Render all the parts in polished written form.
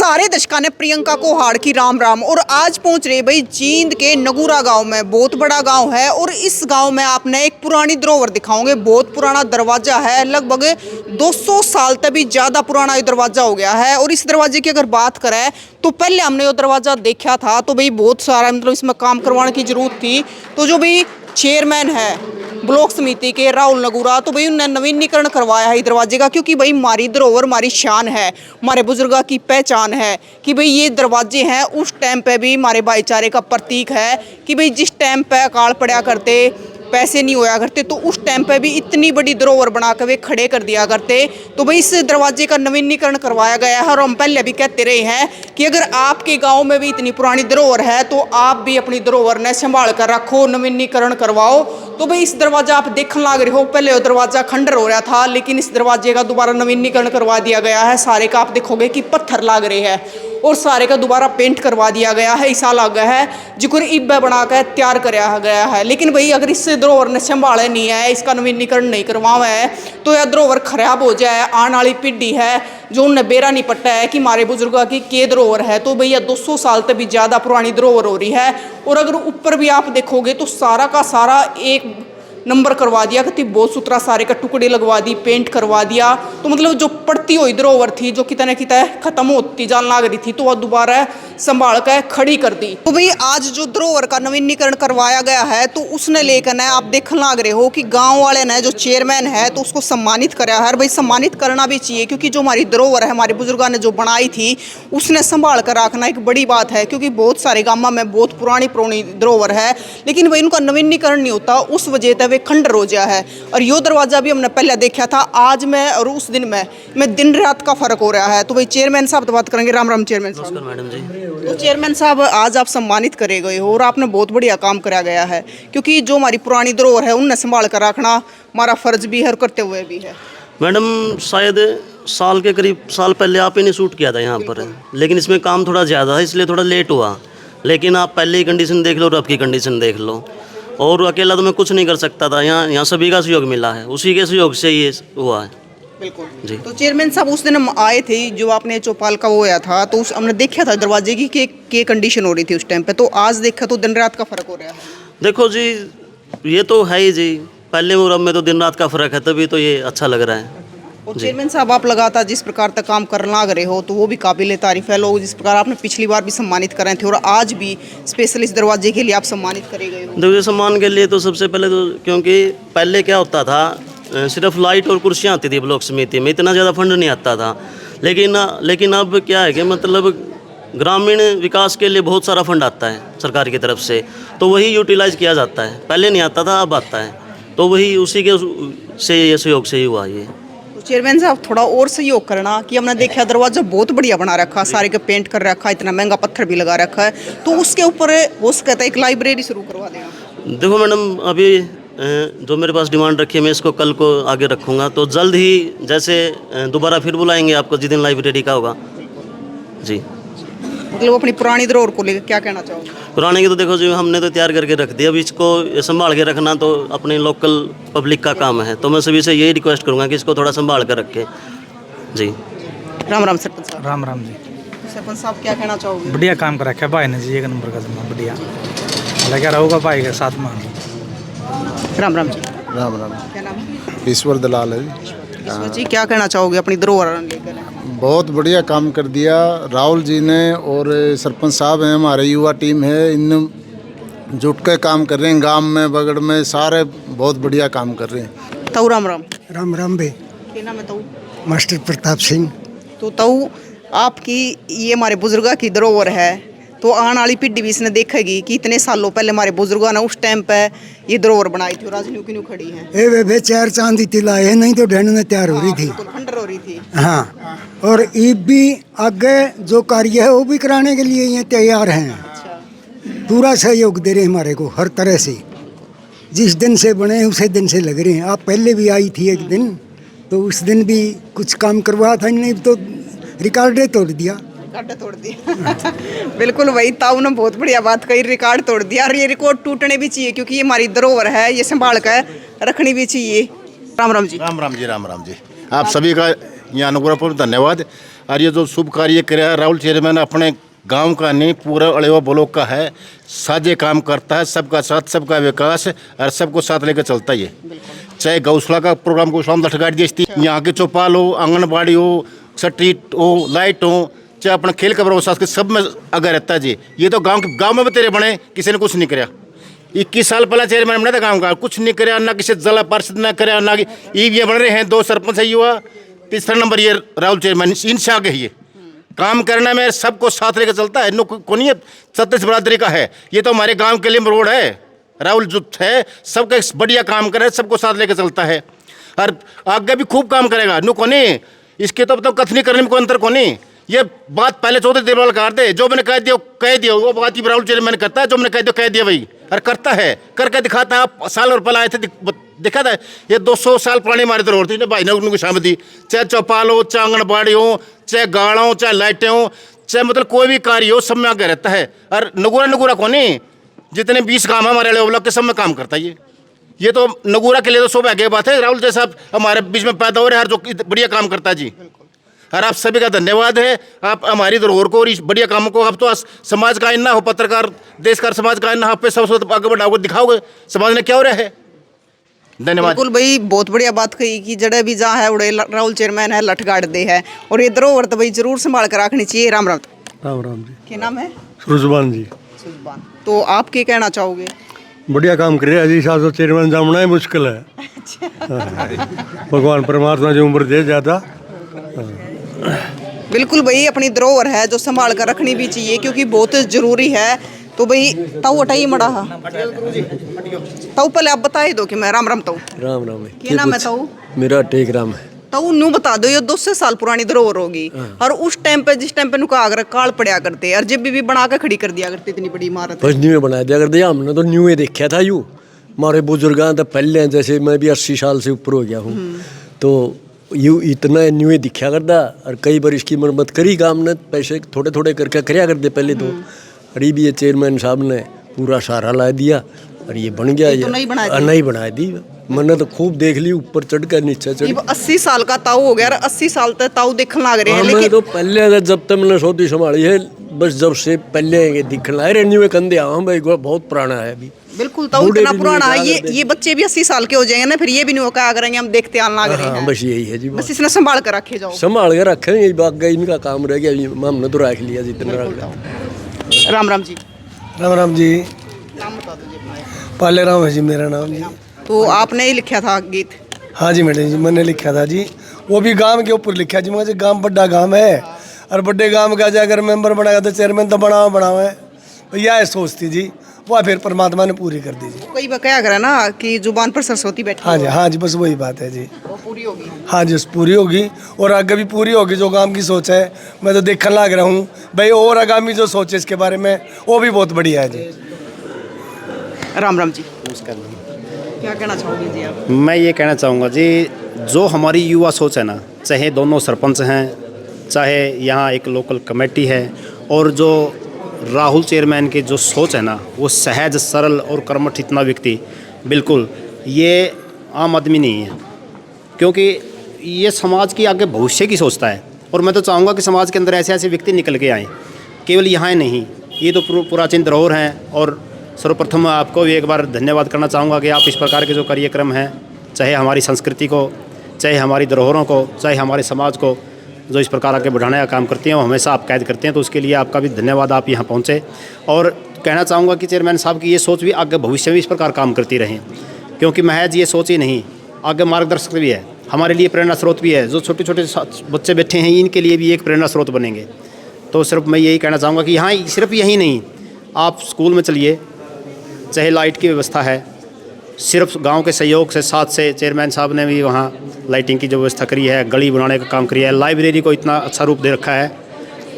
सारे दर्शकों ने प्रियंका को हार की राम राम। और आज पहुंच रहे भाई जींद के नगूरा गांव में। बहुत बड़ा गांव है और इस गांव में आपने एक पुरानी धरोहर दिखाओगे। बहुत पुराना दरवाजा है, लगभग 200 साल तक भी ज़्यादा पुराना ये दरवाजा हो गया है। और इस दरवाजे की अगर बात करें तो पहले हमने वो दरवाजा देखा था तो भाई बहुत सारा मतलब इसमें काम करवाने की जरूरत थी। तो जो भाई चेयरमैन है ब्लॉक समिति के राहुल नगूरा, तो भाई उन्होंने नवीनीकरण करवाया है दरवाजे का, क्योंकि भाई हमारी धरोहर हमारी शान है, हमारे बुजुर्गों की पहचान है कि भाई ये दरवाजे हैं उस टाइम पे भी हमारे भाईचारे का प्रतीक है कि भाई जिस टाइम पे अकाल पड़ा करते, पैसे नहीं होया करते, तो उस टाइम पे भी इतनी बड़ी धरोहर बना कर वे खड़े कर दिया करते। तो भाई इस दरवाजे का नवीनीकरण करवाया गया है। और हम पहले भी कहते रहे हैं कि अगर आपके गांव में भी इतनी पुरानी धरोहर है तो आप भी अपनी धरोहर ने संभाल कर रखो, नवीनीकरण करवाओ। तो भाई इस दरवाजा आप देखने लग रहे हो, पहले वो दरवाजा खंडर हो रहा था लेकिन इस दरवाजे का दोबारा नवीनीकरण करवा दिया गया है। सारे का आप देखोगे कि पत्थर लग रहे हैं और सारे का दोबारा पेंट करवा दिया गया है। ऐसा लग गया है जिक्र इब्बे बना कर तैयार कराया गया है। लेकिन भाई अगर इस धरोहर ने संभाले नहीं है, इसका नवीनीकरण नहीं करवाया है तो यह धरोहर खराब हो जाए। आने वाली पीढ़ी है जो उन्हें बेरा नहीं पट्टा है कि हमारे बुजुर्गों की के धरोहर है। तो भैया 200 साल तक भी ज़्यादा पुरानी धरोहर हो रही है। और अगर ऊपर भी आप देखोगे तो सारा का सारा एक नंबर करवा दिया कि बहुत सुथरा, सारे का टुकड़े लगवा दी, पेंट करवा दिया। तो मतलब जो पड़ती हुई धरोहर थी जो कितने कितने खत्म होती जान लग रही थी तो वह दोबारा संभाल कर खड़ी कर दी। तो भाई आज जो धरोहर का नवीनीकरण करवाया गया है तो उसने लेकर ना आप देखने लग रहे हो कि गांव वाले ने जो चेयरमैन है तो उसको सम्मानित करा है। भाई सम्मानित करना भी चाहिए क्योंकि जो हमारी धरोहर है, हमारे बुजुर्गों ने जो बनाई थी उसने संभाल कर रखना एक बड़ी बात है। क्योंकि बहुत सारे गाँव में बहुत पुरानी धरोहर है लेकिन भाई उनका नवीनीकरण नहीं होता, उस वजह से वे खंडर हो गया है। और यो दरवाजा भी हमने पहले देखा था, आज में और उस दिन में दिन रात का फर्क हो रहा है। तो भाई चेयरमैन साहब तो बात करेंगे। राम राम चेयरमैन साहब। नमस्कार मैडम जी। तो चेयरमैन साहब आज आप सम्मानित करे गए हो और आपने बहुत बढ़िया काम करा गया है, क्योंकि जो हमारी पुरानी धरोहर है उन्हें संभाल कर रखना हमारा फर्ज भी है और करते हुए भी है। मैडम शायद साल के करीब साल पहले आप ही ने शूट किया था यहाँ पर, लेकिन इसमें काम थोड़ा ज़्यादा है इसलिए थोड़ा लेट हुआ। लेकिन आप पहले ही कंडीशन देख लो और अब की कंडीशन देख लो। और अकेला तो मैं कुछ नहीं कर सकता था, यहाँ सभी का सहयोग मिला है, उसी के सहयोग से ये हुआ है। बिल्कुल जी। तो चेयरमैन साहब उस दिन हम आए थे जो आपने चौपाल का वो होया था तो हमने देखा था दरवाजे की के कंडीशन हो रही थी उस टाइम पे। तो आज देखा तो दिन रात का फर्क हो रहा है। देखो जी, ये तो है ही जी, पहले और अब में तो दिन रात का फ़र्क है, तभी तो ये अच्छा लग रहा है। और चेयरमैन साहब आप लगातार जिस प्रकार तक काम करना लग रहे हो तो वो भी काबिल तारीफ है। लोग जिस प्रकार आपने पिछली बार भी सम्मानित करे थे और आज भी स्पेशल इस दरवाजे के लिए आप सम्मानित करे गए हो। देखिए सम्मान के लिए तो सबसे पहले तो, क्योंकि पहले क्या होता था सिर्फ लाइट और कुर्सियाँ आती थी ब्लॉक समिति में, इतना ज़्यादा फंड नहीं आता था। लेकिन अब क्या है कि मतलब ग्रामीण विकास के लिए बहुत सारा फंड आता है सरकार की तरफ से, तो वही यूटिलाइज किया जाता है। पहले नहीं आता था, अब आता है, तो वही उसी के से ये सहयोग से ही हुआ ये। तो चेयरमैन साहब थोड़ा और सहयोग करना कि हमने देखा दरवाजा बहुत बढ़िया बना रखा, सारे का पेंट कर रखा, इतना महंगा पत्थर भी लगा रखा है, तो उसके ऊपर हो सकता है एक लाइब्रेरी शुरू करवा देना। देखो मैडम, अभी जो मेरे पास डिमांड रखी है मैं इसको कल को आगे रखूँगा, तो जल्द ही जैसे दोबारा फिर बुलाएंगे आपको जिस दिन लाइब्रेरी का होगा जी। मतलब अपनी पुरानी धरोहर को लेकर क्या कहना चाहोगे? पुराने की तो देखो जी हमने तो तैयार करके रख दिया, अब इसको संभाल के रखना तो अपने लोकल पब्लिक का काम है। तो मैं सभी से यही रिक्वेस्ट करूँगा कि इसको थोड़ा संभाल कर रखें जी। राम राम सरपंच साहब। राम राम जी। सरपंच साहब क्या कहना चाहोगे? बढ़िया काम कर रखा है भाई ने जी, एक नंबर का जमा बढ़िया लगा रहूँगा भाई के साथ में। राम राम जी। राम राम। क्या नाम है? ईश्वर दलाल है जी। ईश्वर जी क्या कहना चाहोगे अपनी धरोहर लेकर? बहुत बढ़िया काम कर दिया राहुल जी ने, और सरपंच साहब हैं, हमारे युवा टीम है, इन जुट के काम कर रहे हैं, गांव में बगड़ में सारे बहुत बढ़िया काम कर रहे हैं। ताऊ राम राम। राम राम बे। क्या नाम है ताऊ? मास्टर प्रताप सिंह। तो ताऊ आपकी ये हमारे बुजुर्गों की धरोहर है, तो आने वाली पीढ़ी भी इसने देखेगी कि इतने सालों पहले हमारे बुजुर्गों ने उस टाइम पे ये धरोहर बनाई थी और आज न्यू की न्यू खड़ी है। ए वे चार चांदी तिलाए है, नहीं तो ढंड में तैयार हो रही थी। बिल्कुल खंडर हो रही थी। हाँ, और ये भी आगे जो कार्य है वो भी कराने के लिए ये तैयार हैं। अच्छा। पूरा सहयोग दे रहे हैं हमारे को हर तरह से। जिस दिन से बने उसी दिन से लग रहे हैं। आप पहले भी आई थी एक दिन, तो उस दिन भी कुछ काम करवाया था, नहीं तो रिकॉर्डे तोड़ दिया। रिकॉर्ड तोड़ दिया। बिल्कुल वही ताऊ ने बहुत बढ़िया बात कही, रिकॉर्ड तोड़ दिया। और ये रिकॉर्ड टूटने भी चाहिए क्योंकि ये हमारी धरोहर है, ये संभाल कर रखनी भी चाहिए। राम राम जी। राम राम जी। राम राम जी। आप सभी का यहाँ अनुग्रहपूर्वक धन्यवाद। और ये जो शुभ कार्य कराया राहुल चेयरमैन अपने गांव का नहीं पूरा अड़ेवा ब्लॉक का है, साझे काम करता है, सबका साथ सबका विकास और सबको साथ लेकर चलता है। चाहे गौशाला का प्रोग्राम को शाम लठगाड़ दी, यहाँ की चौपाल हो, आंगनबाड़ी हो, स्ट्रीट हो, लाइट हो, चाहे अपना खेल का व्यवस्था के सब में अगर रहता है जी। ये तो गाँव में भी तेरे बने, किसी ने कुछ नहीं कराया। 21 साल पहले चेयरमैन बना था गाँव का, कुछ नहीं कराया, ना किसी जिला पार्षद ने कराया, ना ये बन रहे हैं 2 सरपंच है युवा, तीसरा नंबर ये राहुल चेयरमैन इनशा के ही काम करने में सबको साथ लेकर चलता है। को नहीं छत्तीस बरादरी का है, ये तो हमारे गांव के लिए रोड है। राहुल जो है सबका बढ़िया काम करे, सबको साथ लेकर चलता है और आगे भी खूब काम करेगा। नु को नहीं इसके तो मतलब कथनी करने में कोई अंतर को नहीं। ये बात पहले चौधरी देवलाल कर दे, जो मैंने कह दिया वो बात ही राहुल चेयरमैन करता है, जो मैंने कह दिया वही और करता है, करके दिखाता है। आप साल और पहले आए थे देखा था, ये 200 साल पुरानी इमारत रोड थी ना भाई ने उनको शामिल थी, चाहे चौपाल हो, चाहे आंगनबाड़ी हो, चाहे गाड़ हो, चाहे लाइटें हो, चाहे मतलब कोई भी कार्य हो, सब में आगे रहता है। और नगूरा को नहीं, जितने 20 काम है हमारे ब्लॉक के सब में काम करता है। ये तो नगूरा के लिए तो सौभाग्य बात है, राहुल जैसा हमारे बीच में पैदा हो रहे हैं जो बढ़िया काम करता है जी। और आप सभी का धन्यवाद है, आप हमारी धरोहर को और इस बढ़िया कामों को, आप तो समाज का आईना हो, पत्रकार देश का समाज का आईना, आप पे सबसे आगे बढ़ाओगे, दिखाओगे समाज ने क्या हो रहा है। धन्यवाद। बिल्कुल भाई, बहुत बढ़िया बात कही कि जड़े भी जहाँ है उड़े राहुल चेयरमैन है लठगाड़ दे है, और ये धरोहर तो भाई जरूर संभाल कर रखनी चाहिए। राम राम। राम राम जी। क्या नाम है? सुरजबान जी। सुजबान। तो आप क्या कहना चाहोगे? बढ़िया काम कर रहे हैं जी, साथ चेयरमैन जामना ही मुश्किल है। भगवान परमात्मा जो उम्र दे जाता। बिल्कुल भाई, अपनी धरोहर है जो संभाल कर रखनी भी चाहिए क्योंकि बहुत जरूरी है। तो भाई ताऊ हटाइए मड़ा, ताऊ पहले आप बताए दो कि मैं राम राम। ताऊ राम राम है। क्या नाम है ताऊ? मेरा टेक राम है। ताऊ न्यू बता दो, ये 200 साल पुरानी धरोहर होगी और उस टाइम पे जिस टाइम पे नुका अगर काल पड़ा करते और जब भी बना के खड़ी कर दिया करते, इतनी बड़ी इमारत बस न्यू बना दिया करते। हमने तो न्यू देखा था यू, हमारे बुजुर्ग तो पहले, जैसे मैं भी 80 साल से ऊपर हो गया हूँ, तो यू इतना न्यू दिखा करता। और कई बार इसकी मरम्मत करी काम ने, पैसे थोड़े थोड़े करके कराया करते पहले तो। अरे भी ये चेयरमैन साहब ने पूरा सहारा ला दिया और ये बन गया। ये नहीं बना दी, मैंने तो खूब देख ली, ऊपर चढ़ कर नीचे चढ़। 80 साल का ताऊ हो गया और 80 साल तक ताऊ देखने लग रहे हैं। लेकिन तो पहले जब तक मैंने सोती संभाली है, बस जब से पहले दिखने लग रहे न्यू कंधे आऊँ भाई, बहुत पुराना है अभी। बिल्कुल ताऊ इतना पुराना है, ये बच्चे भी 80 साल के हो जाएंगे ना, फिर ये भी नहीं क्या करेंगे, हम देखते आना लग रहे हैं। बस यही है जी, बस इसने संभाल कर रखे जाओ। संभाल कर रखे, यही बात इनका काम रह गया, हमने तो रख लिया जितना रख लिया। राम राम जी। राम राम जी। नाम बता दो जी अपना। पाले राम है जी मेरा नाम जी। तो आपने ही लिखा था गीत? हाँ जी मैडम जी, मैंने लिखा था जी, वो भी गांव के ऊपर लिखा जी। मुझे गांव बड़ा गांव है और बड़े गांव का अगर मेंबर बनाया तो चेयरमैन तो बनाओ है, यह है सोचती जी, वो फिर परमात्मा ने पूरी कर दी जी। कई बार क्या करा ना कि जुबान पर सरस्वती बैठी। हाँ जी, बस वही बात है जी, वो पूरी होगी। हाँ जी पूरी होगी और आगे भी पूरी होगी। जो गांव की सोच है, मैं तो देखने लग रहा हूँ भाई, और आगामी जो सोच है इसके बारे में वो भी बहुत बढ़िया है जी। राम राम जी। नमस्कार जी। क्या कहना चाहोगे जी आप? मैं ये कहना चाहूँगा जी, जो हमारी युवा सोच है ना, चाहे दोनों सरपंच हैं, चाहे यहाँ एक लोकल कमेटी है, और जो राहुल चेयरमैन की जो सोच है ना, वो सहज सरल और कर्मठ इतना व्यक्ति, बिल्कुल ये आम आदमी नहीं है, क्योंकि ये समाज की आगे भविष्य की सोचता है। और मैं तो चाहूँगा कि समाज के अंदर ऐसे ऐसे व्यक्ति निकल के आएँ, केवल यहाँ नहीं, ये तो प्राचीन धरोहर हैं। और सर्वप्रथम आपको भी एक बार धन्यवाद करना चाहूँगा कि आप इस प्रकार के जो कार्यक्रम हैं, चाहे हमारी संस्कृति को, चाहे हमारी धरोहरों को, चाहे हमारे समाज को जो इस प्रकार आगे बढ़ाने का काम करते हैं, वो हमेशा आप कैद करते हैं, तो उसके लिए आपका भी धन्यवाद, आप यहाँ पहुँचे। और कहना चाहूँगा कि चेयरमैन साहब की ये सोच भी आगे भविष्य में इस प्रकार काम करती रहें, क्योंकि महज ये सोच ही नहीं, आगे मार्गदर्शक भी है, हमारे लिए प्रेरणा स्रोत भी है। जो छोटे छोटे बच्चे बैठे हैं, इनके लिए भी एक प्रेरणा स्रोत बनेंगे। तो सिर्फ मैं यही कहना चाहूँगा कि यहाँ सिर्फ यही नहीं, आप स्कूल में चलिए, चाहे लाइट की व्यवस्था है, सिर्फ गांव के सहयोग से, साथ से चेयरमैन साहब ने भी वहाँ लाइटिंग की जो व्यवस्था करी है, गली बनाने का काम किया है, लाइब्रेरी को इतना अच्छा रूप दे रखा है।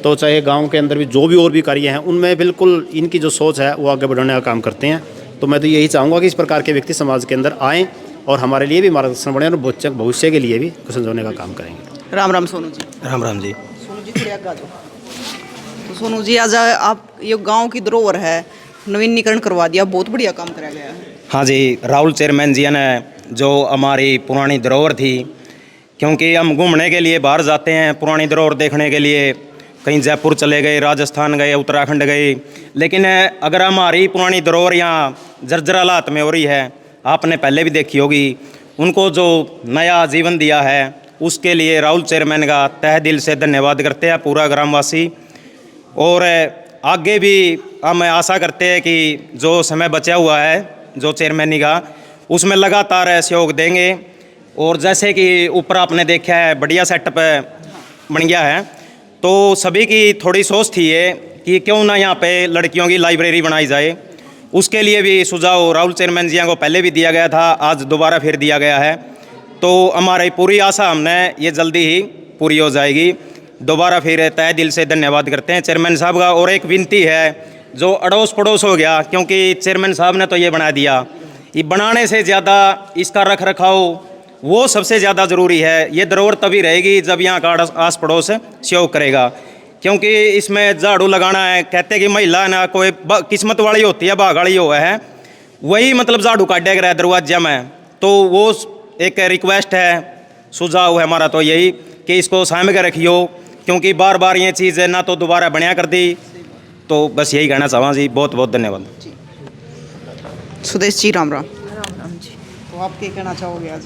तो चाहे गांव के अंदर भी जो भी और भी कार्य हैं, उनमें बिल्कुल इनकी जो सोच है वो आगे बढ़ाने का काम करते हैं। तो मैं तो यही चाहूँगा कि इस प्रकार के व्यक्ति समाज के अंदर आएँ और हमारे लिए भी मार्गदर्शन बने और भविष्य के लिए भी कुछ समझाने का काम करेंगे। राम राम सोनू जी। राम राम जी। सोनू जी थोड़ी आगे आ जाओ। तो सोनू जी, आज आप ये गांव की धरोहर है, नवीनीकरण करवा दिया, बहुत बढ़िया काम कराया गया है। हाँ जी, राहुल चेयरमैन जी ने जो हमारी पुरानी धरोहर थी, क्योंकि हम घूमने के लिए बाहर जाते हैं पुरानी धरोहर देखने के लिए, कहीं जयपुर चले गए, राजस्थान गए, उत्तराखंड गए, लेकिन अगर हमारी पुरानी धरोहर यहाँ जर्जर हालात में हो रही है, आपने पहले भी देखी होगी, उनको जो नया जीवन दिया है उसके लिए राहुल चेयरमैन का तहे दिल से धन्यवाद करते हैं पूरा ग्रामवासी। और आगे भी हम आशा करते हैं कि जो समय बचा हुआ है जो चेयरमैनी का, उसमें लगातार सहयोग देंगे। और जैसे कि ऊपर आपने देखा है बढ़िया सेटअप बन गया है, तो सभी की थोड़ी सोच थी ये कि क्यों ना यहाँ पे लड़कियों की लाइब्रेरी बनाई जाए। उसके लिए भी सुझाव राहुल चेयरमैन जी को पहले भी दिया गया था, आज दोबारा फिर दिया गया है। तो हमारी पूरी आशा हमने ये जल्दी ही पूरी हो जाएगी। दोबारा फिर तहे दिल से धन्यवाद करते हैं चेयरमैन साहब का। और एक विनती है, जो अड़ोस पड़ोस हो गया, क्योंकि चेयरमैन साहब ने तो ये बना दिया, ये बनाने से ज़्यादा इसका रख रखाव वो सबसे ज़्यादा ज़रूरी है। ये धरोहर तभी रहेगी जब यहाँ का आस पड़ोस सहयोग करेगा, क्योंकि इसमें झाड़ू लगाना है, कहते कि महिला ना कोई किस्मत वाली होती है, भागाड़ी हुआ है, वही मतलब झाड़ू काटेगा रहा दरवाजा में। तो वो एक रिक्वेस्ट है, सुझाव है हमारा तो यही कि इसको सामने के रखियो, क्योंकि बार बार ये चीज़ ना तो दोबारा बनया कर दी। तो बस यही कहना चाहूँ जी, बहुत बहुत धन्यवाद। सुदेश जी राम राम। तो आप क्या कहना चाहोगे आज?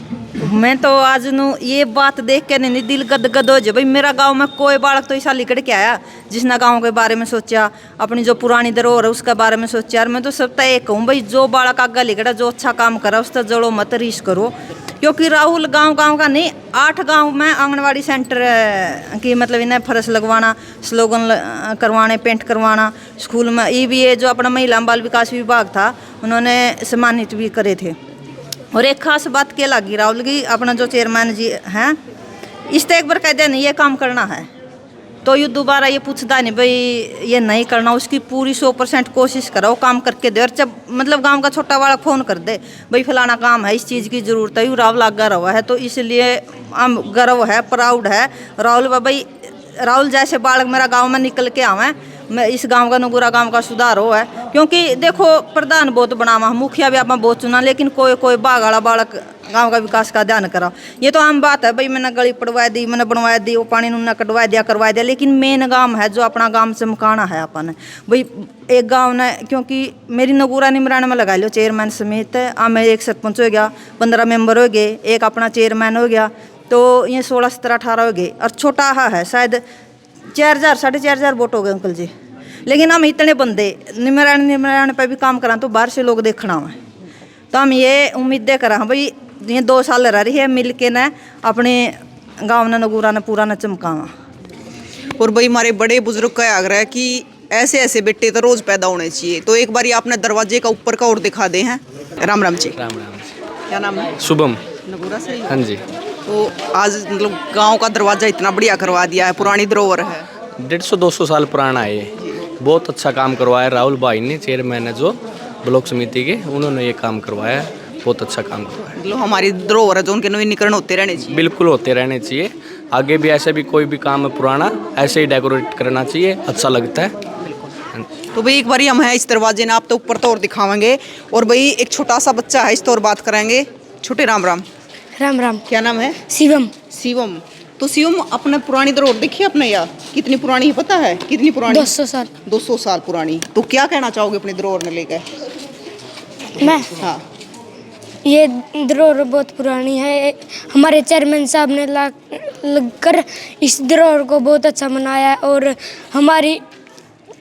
मैं तो आज ये बात देख के नहीं दिल गदगद हो जाए भाई। मेरा गांव में कोई बालक तो ऐसा लिकड़ के आया जिसने गांव के बारे में सोचा, अपनी जो पुरानी धरोहर है उसके बारे में सोचा। और मैं तो सब तय कहूँ भाई, जो बालक आगे लिकड़ा, जो अच्छा काम करा उसका जड़ो मत रीस करो, क्योंकि राहुल गांव का नहीं 8 गांव में आंगनवाड़ी सेंटर की मतलब इन्हें फरस लगवाना, स्लोगन करवाने, पेंट करवाना, स्कूल में ये भी है जो अपना महिला बाल विकास विभाग था उन्होंने सम्मानित भी करे थे। और एक खास बात क्या लगी राहुल की, अपना जो चेयरमैन जी हैं इस एक बार कहते नहीं ये काम करना है तो ये दोबारा ये पूछता नहीं भाई ये नहीं करना, उसकी पूरी 100% कोशिश करो, काम करके दे। और जब मतलब गांव का छोटा वाला फ़ोन कर दे भाई फलाना काम है, इस चीज़ की ज़रूरत है, राहुल आगा रहा है, तो इसलिए हम गर्व है, प्राउड है राहुल भाई। राहुल जैसे बालक मेरा गाँव में निकल के आवे, मैं इस गांव का नगूरा गांव का सुधार हो है। क्योंकि देखो प्रधान बहुत बनावा, मुखिया भी आप बहुत चुना, लेकिन कोई बागाड़ा बालक गांव का विकास का ध्यान करा। ये तो आम बात है भाई, मैंने गली पड़वा दी, मैंने बनवा दी, वो पानी उन्होंने कटवा दिया, करवा दिया, लेकिन मेन गांव है जो अपना गांव चमकाना है अपन भाई। एक गांव ने, क्योंकि मेरी नगूरा निमरान में लगा लो चेयरमैन समेत, मैं एक सरपंच हो गया, 15 मेंबर हो गए, एक अपना चेयरमैन हो गया, तो ये 16, 17, 18 हो गए। और छोटा है शायद 4,000 साढ़े 4,000 वोट हो गए अंकल जी। लेकिन हम इतने बंदे निमरान पे भी काम करा तो बाहर से लोग देखना है, तो हम ये उम्मीदें करा भाई ये 2 साल रह रही है मिल के न अपने गाँव ने नगूरा ने पूरा न चमकावा। और भाई हमारे बड़े बुजुर्ग का आग्रह है कि ऐसे ऐसे बेटे तो रोज पैदा होने चाहिए। तो एक बार आपने दरवाजे का ऊपर का और दिखा दे हैं। राम राम जी। राम राम जी। क्या नाम है? शुभम। नगूरा से? हाँ जी। तो आज मतलब गांव का दरवाजा इतना बढ़िया करवा दिया है, पुरानी धरोहर है, 150-200 साल पुराना है ये, बहुत अच्छा काम करवाया राहुल भाई ने, चेयरमैन है जो ब्लॉक समिति के, उन्होंने ये काम करवाया, बहुत अच्छा काम करवाया। मतलब हमारी धरोहर है जो उनके नवीनीकरण होते रहने चाहिए। बिल्कुल होते रहने चाहिए, आगे भी ऐसे भी कोई भी काम है पुराना ऐसे ही डेकोरेट करना चाहिए, अच्छा लगता है। तो भाई एक बार हम हैं इस दरवाजे ने, आप तो ऊपर तो और दिखावेंगे, और भाई एक छोटा सा बच्चा है इस तो और बात कराएंगे। छोटे राम राम। राम राम। क्या नाम है? शिवम। शिवम। तो शिवम अपने पुरानी धरोहर देखिए अपने, यार कितनी पुरानी है पता है? कितनी पुरानी? 200 साल। 200 साल पुरानी। तो क्या कहना चाहोगे अपनी धरोहर ने लेकर? मैं? हाँ, ये धरोहर बहुत पुरानी है, हमारे चेयरमैन साहब ने लगकर इस धरोहर को बहुत अच्छा मनाया है। और हमारी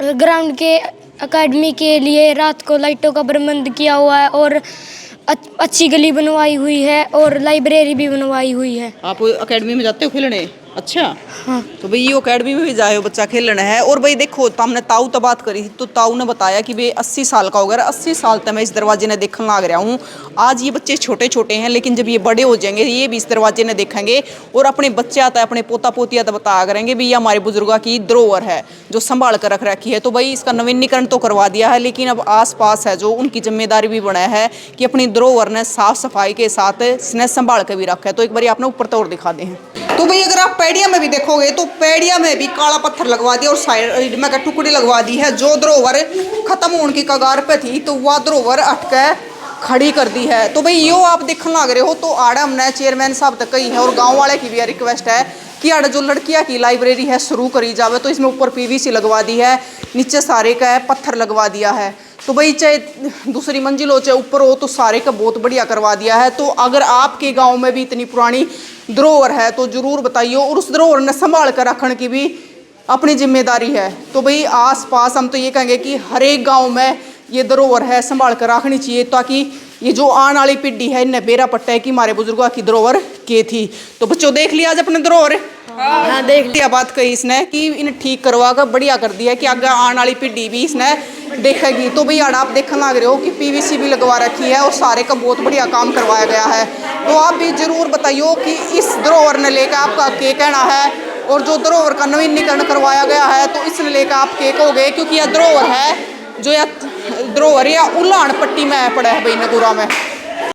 ग्राउंड के अकेडमी के लिए रात को लाइटों का प्रबंध किया हुआ है, और अच्छी गली बनवाई हुई है, और लाइब्रेरी भी बनवाई हुई है। आप अकेडमी में जाते हो खेलने? अच्छा हाँ। तो भाई ये अकेडमी में भी जाए हो बच्चा खेलना है। और भाई देखो तो हमने ताऊ तो बात करी, तो ताऊ ने बताया कि भाई 80 साल का हो गया, 80 साल तक मैं इस दरवाजे ने देखने लग रहा हूँ। आज ये बच्चे छोटे छोटे हैं, लेकिन जब ये बड़े हो जाएंगे ये भी इस दरवाजे ने देखेंगे, और अपने बच्चे आता है, अपने पोता पोतिया तो बताया करेंगे भी ये हमारे बुजुर्गों की धरोहर है जो संभाल कर रख रखी है। तो भाई इसका नवीनीकरण तो करवा दिया है, लेकिन अब आसपास है जो उनकी जिम्मेदारी भी बना है कि अपनी धरोहर ने साफ सफाई के साथ स्नेह संभाल कर भी रखा है। तो एक बार आपने ऊपर तोड़ दिखा दे। तो भाई अगर आप पैड़िया में भी देखोगे तो पैड़िया में भी काला पत्थर लगवा दिया और साइड में टुकड़ी लगवा दी है। जो धरोहर खत्म होने की कगार पे थी तो वह धरोहर अटके खड़ी कर दी है। तो भाई यो आप देखने लग रहे हो तो आड़ा हमने चेयरमैन साहब तक कही है और गांव वाले की भी रिक्वेस्ट है कि आड़ा जो लड़कियां की लाइब्रेरी है शुरू करी जावे। तो इसमें ऊपर पीवीसी लगवा दी है, नीचे सारे का है पत्थर लगवा दिया है। तो भाई चाहे दूसरी मंजिल हो चाहे ऊपर हो तो सारे का बहुत बढ़िया करवा दिया है। तो अगर आपके गाँव में भी इतनी पुरानी धरोहर है तो जरूर बताइए, और उस धरोहर ने संभाल कर रखने की भी अपनी जिम्मेदारी है। तो भाई आस पास हम तो ये कहेंगे कि हर एक गाँव में ये धरोहर है संभाल कर रखनी चाहिए, ताकि ये जो आने वाली पीढ़ी है इन्हें बेरा पट्टा है कि हमारे बुजुर्गों की धरोहर के थी। तो बच्चों देख लिया आज अपने धरोहर, हाँ देख लिया। बात कही इसने कि इन्हें ठीक करवा कर बढ़िया कर दिया कि आगे आने वाली पीढ़ी भी इसने देखेगी। तो भाई आप देखने लग रहे हो कि पीवीसी भी लगवा रखी है और सारे का बहुत बढ़िया काम करवाया गया है। तो आप भी जरूर बताइए कि इस धरोहर ने लेकर आपका क्या कहना है, और जो धरोहर का नवीनीकरण करवाया गया है तो इसने लेकर आप क्या कहोगे, क्योंकि यह धरोहर है जो यह धरोहर या उल्लान पट्टी में पड़ा है भाई नगूरा में।